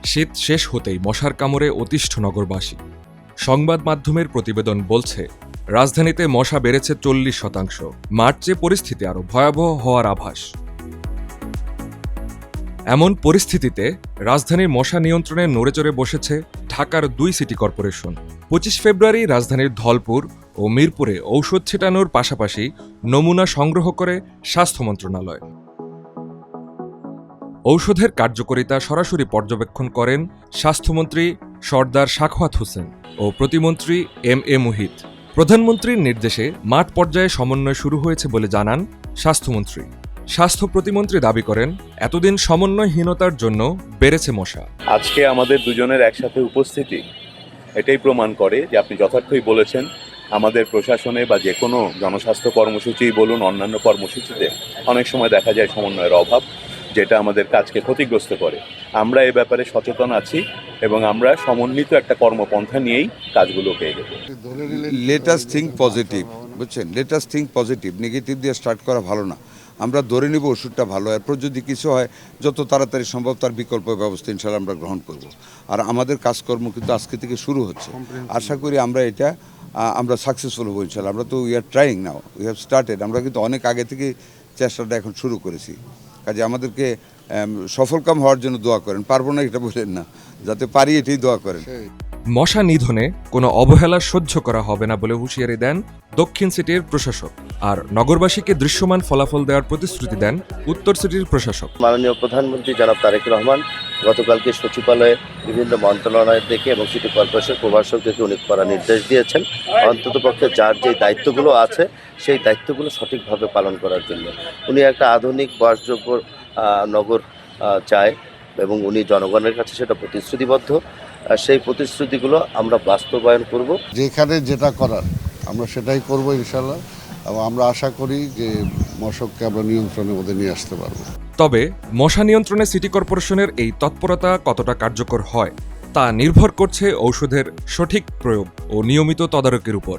শীত শেষ হতেই মশার কামড়ে অতিষ্ঠ নগরবাসী। সংবাদ মাধ্যমের প্রতিবেদন বলছে, রাজধানীতে মশা বেড়েছে 40%। মার্চে পরিস্থিতি আরও ভয়াবহ হওয়ার আভাস। এমন পরিস্থিতিতে রাজধানীর মশা নিয়ন্ত্রণে নড়েচড়ে বসেছে ঢাকার 2 সিটি কর্পোরেশন। 25 ফেব্রুয়ারি রাজধানীর ধলপুর ও মিরপুরে ঔষধ ছিটানোর পাশাপাশি নমুনা সংগ্রহ করে স্বাস্থ্য মন্ত্রণালয়। ঔষধের কার্যকারিতা সরাসরি পর্যবেক্ষণ করেন স্বাস্থ্যমন্ত্রী সরদার সাখাওয়াত হোসেন ও প্রতিমন্ত্রী এম মুহিত। প্রধানমন্ত্রীর নির্দেশে মাঠ পর্যায়ে সমন্বয় শুরু হয়েছে বলে জানান স্বাস্থ্যমন্ত্রী। স্বাস্থ্য প্রতিমন্ত্রী দাবি করেন, এতদিন সমন্বয়হীনতার জন্য বেড়েছে মশা। আজকে আমাদের দুজনের একসাথে উপস্থিতি এটাই প্রমাণ করে যে আপনি যথার্থই বলেছেন, আমাদের প্রশাসনে বা যে কোনো জনস্বাস্থ্য কর্মসূচি বলুন, অন্যান্য কর্মসূচিতে অনেক সময় দেখা যায় সমন্বয়ের অভাব, যেটা আমাদের কাজকে ক্ষতিগ্রস্ত করে। আমরা এ ব্যাপারে সচেতন আছি এবং আমরা সমন্বিত একটা কর্মপন্থা নিয়েই কাজগুলো পেয়ে গেব। লেট আস থিঙ্ক পজিটিভ, বুঝছেন? Let us think positive, negative দিয়ে স্টার্ট করা ভালো না। আমরা ধরে নিব ওষুধটা ভালো, এরপর যদি কিছু হয় যত তাড়াতাড়ি সম্ভব তার বিকল্প ব্যবস্থা ইনশাল্লাহ আমরা গ্রহণ করব। আর আমাদের কাজকর্ম কিন্তু আজকে থেকে শুরু হচ্ছে। আশা করি আমরা সাকসেসফুল হবো ইনশাল্লাহ। আমরা তো we are trying now, we have started. আমরা কিন্তু অনেক আগে থেকে চেষ্টাটা এখন শুরু করেছি। কাজে আমাদেরকে সফলকাম হওয়ার জন্য দোয়া করেন, পারবো না এটা বলেন না, যাতে পারি এটাই দোয়া করেন। মশা নিধনে কোনো অবহেলা সহ্য করা হবে না বলে হুঁশিয়ারি দেন দক্ষিণ সিটির প্রশাসক। আর নগরবাসীকে দৃশ্যমান ফলাফল দেওয়ার প্রতিশ্রুতি দেন উত্তর সিটির প্রশাসক। মাননীয় প্রধানমন্ত্রী জনাব তারেক রহমান গতকালকে সচিবালয়ে বিভিন্ন মন্ত্রণালয় থেকে এবং সিটি কর্পোরেশন প্রভাষকদেরকে উনি করা নির্দেশ দিয়েছেন, অন্ততপক্ষে যার যে দায়িত্বগুলো আছে সেই দায়িত্বগুলো সঠিকভাবে পালন করার জন্য। উনি একটা আধুনিক বাসযোগ্য নগর চায় এবং উনি জনগণের কাছে সেটা প্রতিশ্রুতিবদ্ধ। সেই প্রতিশ্রুতিগুলো আমরা বাস্তবায়ন করব। যেখানে যেটা করার আমরা সেটাই করব ইনশাল্লাহ, এবং আমরা আশা করি যে মশককে আমরা নিয়ন্ত্রণের মধ্যে নিয়ে আসতে পারবো। তবে মশা নিয়ন্ত্রণে সিটি কর্পোরেশনের এই তৎপরতা কতটা কার্যকর হয় তা নির্ভর করছে ঔষধের সঠিক প্রয়োগ ও নিয়মিত তদারকির উপর।